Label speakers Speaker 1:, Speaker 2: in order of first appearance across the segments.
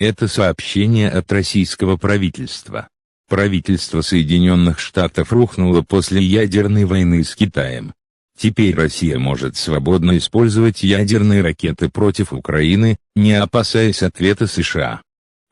Speaker 1: Это сообщение от российского правительства. Правительство Соединенных Штатов рухнуло после ядерной войны с Китаем. Теперь Россия может свободно использовать ядерные ракеты против Украины, не опасаясь ответа США.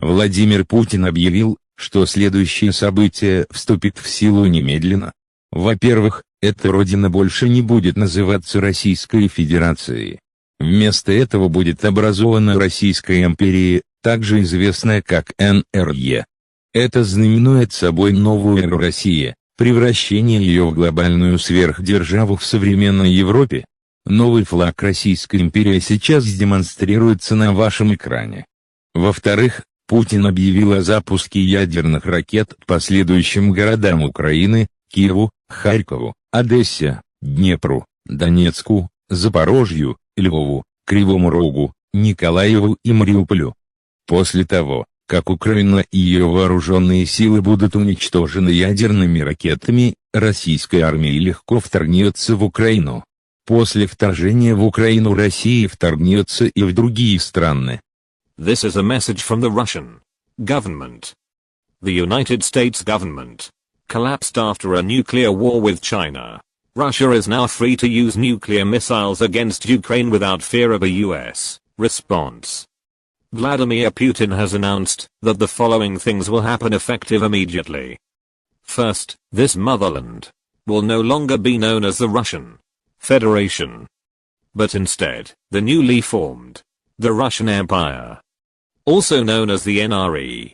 Speaker 1: Владимир Путин объявил, что следующее событие вступит в силу немедленно. Во-первых, эта родина больше не будет называться Российской Федерацией. Вместо этого будет образована Российская империя, также известная как НРЕ. Это знаменует собой новую эру России, превращение ее в глобальную сверхдержаву в современной Европе. Новый флаг Российской империи сейчас демонстрируется на вашем экране. Во-вторых, Путин объявил о запуске ядерных ракет по следующим городам Украины: Киеву, Харькову, Одессе, Днепру, Донецку, Запорожью, Львову, Кривому Рогу, Николаеву и Мариуполю. После того, как Украина и ее вооруженные силы будут уничтожены ядерными ракетами, российская армия легко вторгнется в Украину. После вторжения в Украину Россия вторгнется и в другие страны.
Speaker 2: This is a message from the Russian government. The United States government collapsed after a nuclear war with China. Russia is now free to use nuclear missiles against Ukraine without fear of a US response. Vladimir Putin has announced that the following things will happen effective immediately. First, this motherland will no longer be known as the Russian Federation, but instead, the newly formed, the Russian Empire, also known as the NRE.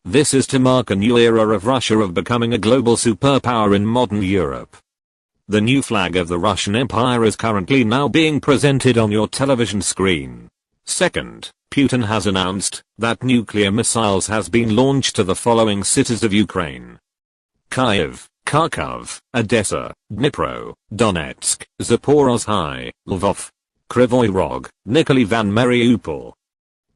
Speaker 2: This is to mark a new era of Russia of becoming a global superpower in modern Europe. The new flag of the Russian Empire is currently now being presented on your television screen. Second, Putin has announced that nuclear missiles has been launched to the following cities of Ukraine: Kyiv, Kharkov, Odessa, Dnipro, Donetsk, Zaporozhye, Lvov, Kryvyi Rog, Nikolaev and Mariupol.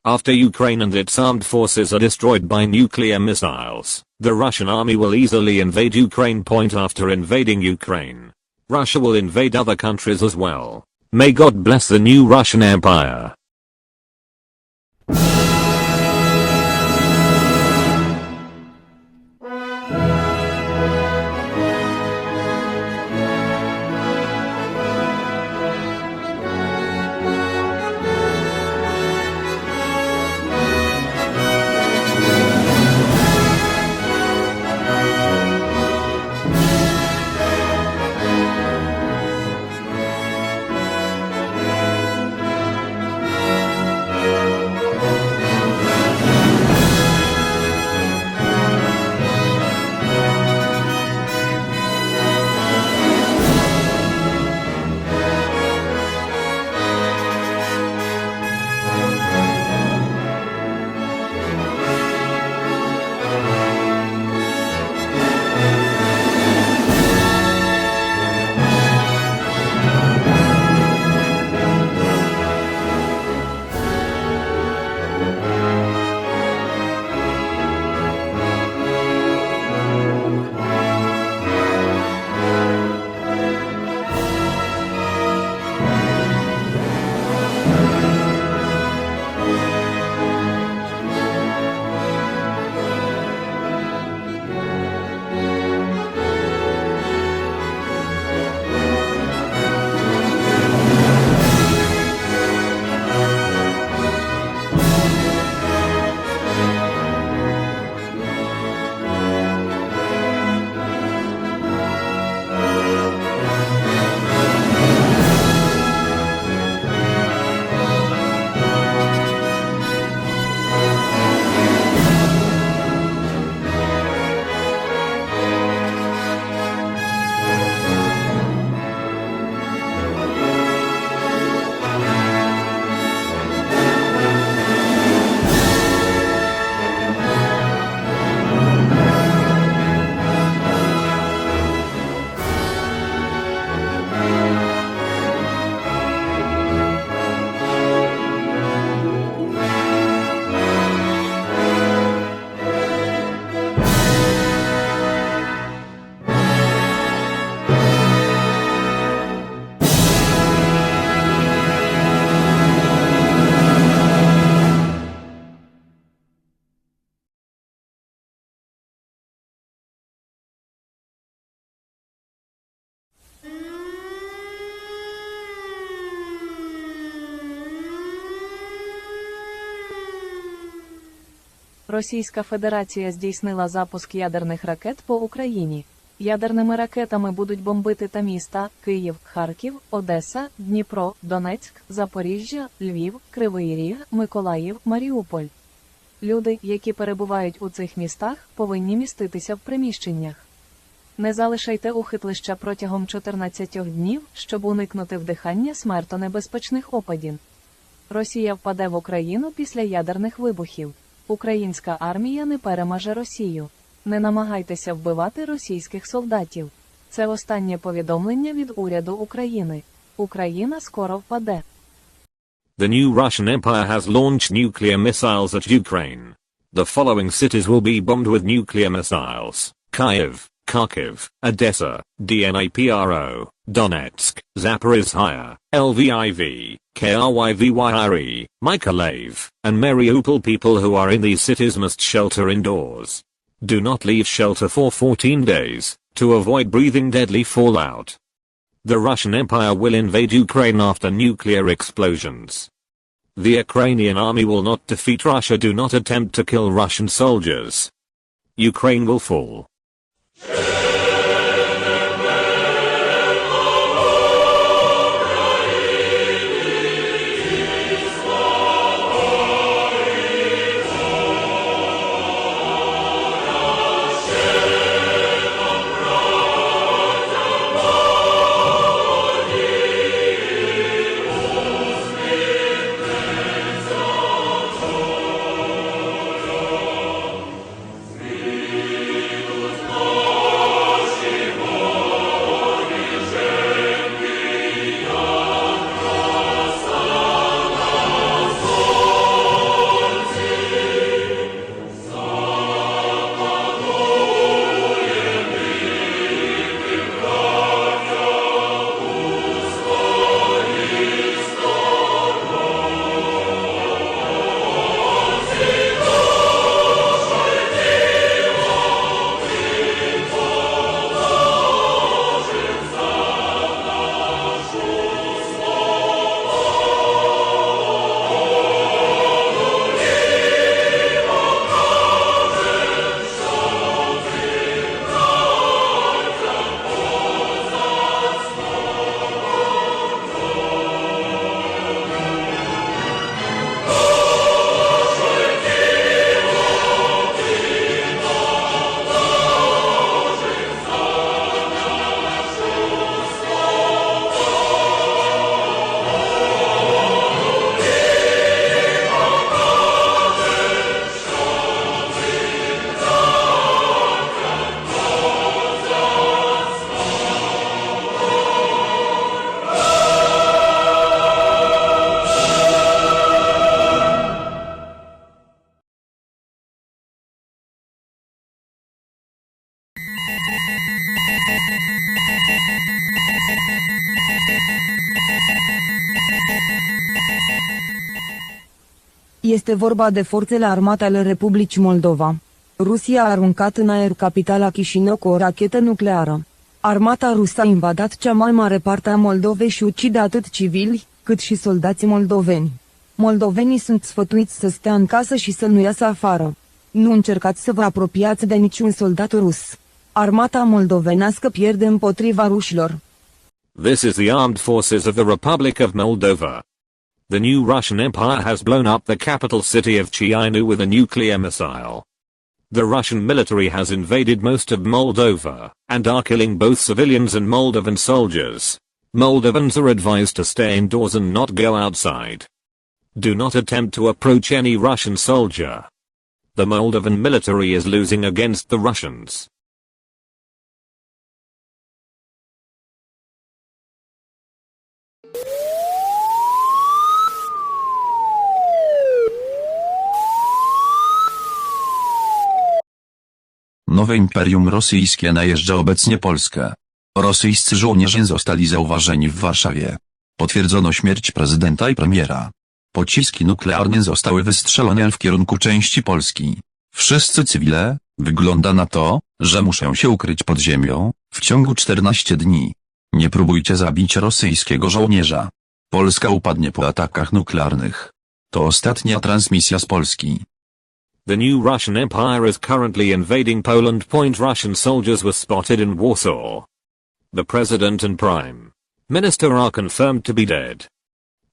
Speaker 2: After Ukraine and its armed forces are destroyed by nuclear missiles, the Russian army will easily invade Ukraine. Point after invading Ukraine, Russia will invade other countries as well. May God bless the new Russian Empire.
Speaker 3: Російська Федерація здійснила запуск ядерних ракет по Україні. Ядерними ракетами будуть бомбити та міста Київ, Харків, Одеса, Дніпро, Донецьк, Запоріжжя, Львів, Кривий Ріг, Миколаїв, Маріуполь. Люди, які перебувають у цих містах, повинні міститися в приміщеннях. Не залишайте ухитлища протягом 14 днів, щоб уникнути вдихання смертонебезпечних опадів. Росія впаде в Україну після ядерних вибухів. Українська армія не переможе Росію. Не намагайтеся вбивати російських солдатів. Це останнє повідомлення від уряду України. Україна скоро впаде.
Speaker 2: The new Russian Empire has launched nuclear missiles at Ukraine. The following cities will be bombed with nuclear missiles: Kyiv, Kharkiv, Odessa, Dnipro, Donetsk, Zaporizhzhia, Lviv, Kryvyre, Mykolaiv, and Mariupol. People who are in these cities must shelter indoors. Do not leave shelter for 14 days, to avoid breathing deadly fallout. The Russian Empire will invade Ukraine after nuclear explosions. The Ukrainian army will not defeat Russia. Do not attempt to kill Russian soldiers. Ukraine will fall.
Speaker 4: Este vorba de forțele armate ale Republicii Moldova. Rusia a aruncat în aer capitala Chișinău cu o rachetă nucleară. Armata rusă a invadat cea mai mare parte a Moldovei și ucide atât civili, cât și soldații moldoveni. Moldovenii sunt sfătuiți să stea în casă și să nu iasă afară. Nu încercați să vă apropiați de niciun soldat rus. Armata moldovenească pierde împotriva rușilor.
Speaker 2: This is the armed forces of the Republic of Moldova. The new Russian Empire has blown up the capital city of Chisinau with a nuclear missile. The Russian military has invaded most of Moldova, and are killing both civilians and Moldovan soldiers. Moldovans are advised to stay indoors and not go outside. Do not attempt to approach any Russian soldier. The Moldovan military is losing against the Russians.
Speaker 5: Nowe Imperium Rosyjskie najeżdża obecnie Polskę. Rosyjscy żołnierze zostali zauważeni w Warszawie. Potwierdzono śmierć prezydenta i premiera. Pociski nuklearne zostały wystrzelone w kierunku części Polski. Wszyscy cywile, wygląda na to, że muszą się ukryć pod ziemią, w ciągu 14 dni. Nie próbujcie zabić rosyjskiego żołnierza. Polska upadnie po atakach nuklearnych. To ostatnia transmisja z Polski.
Speaker 2: The new Russian Empire is currently invading Poland. Russian soldiers were spotted in Warsaw. The president and prime minister are confirmed to be dead.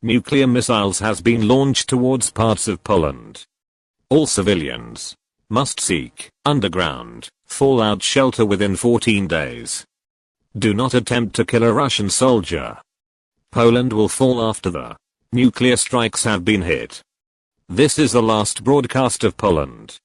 Speaker 2: Nuclear missiles has been launched towards parts of Poland. All civilians must seek underground fallout shelter within 14 days. Do not attempt to kill a Russian soldier. Poland will fall after the nuclear strikes have been hit. This is the last broadcast of Poland.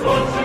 Speaker 6: Słońce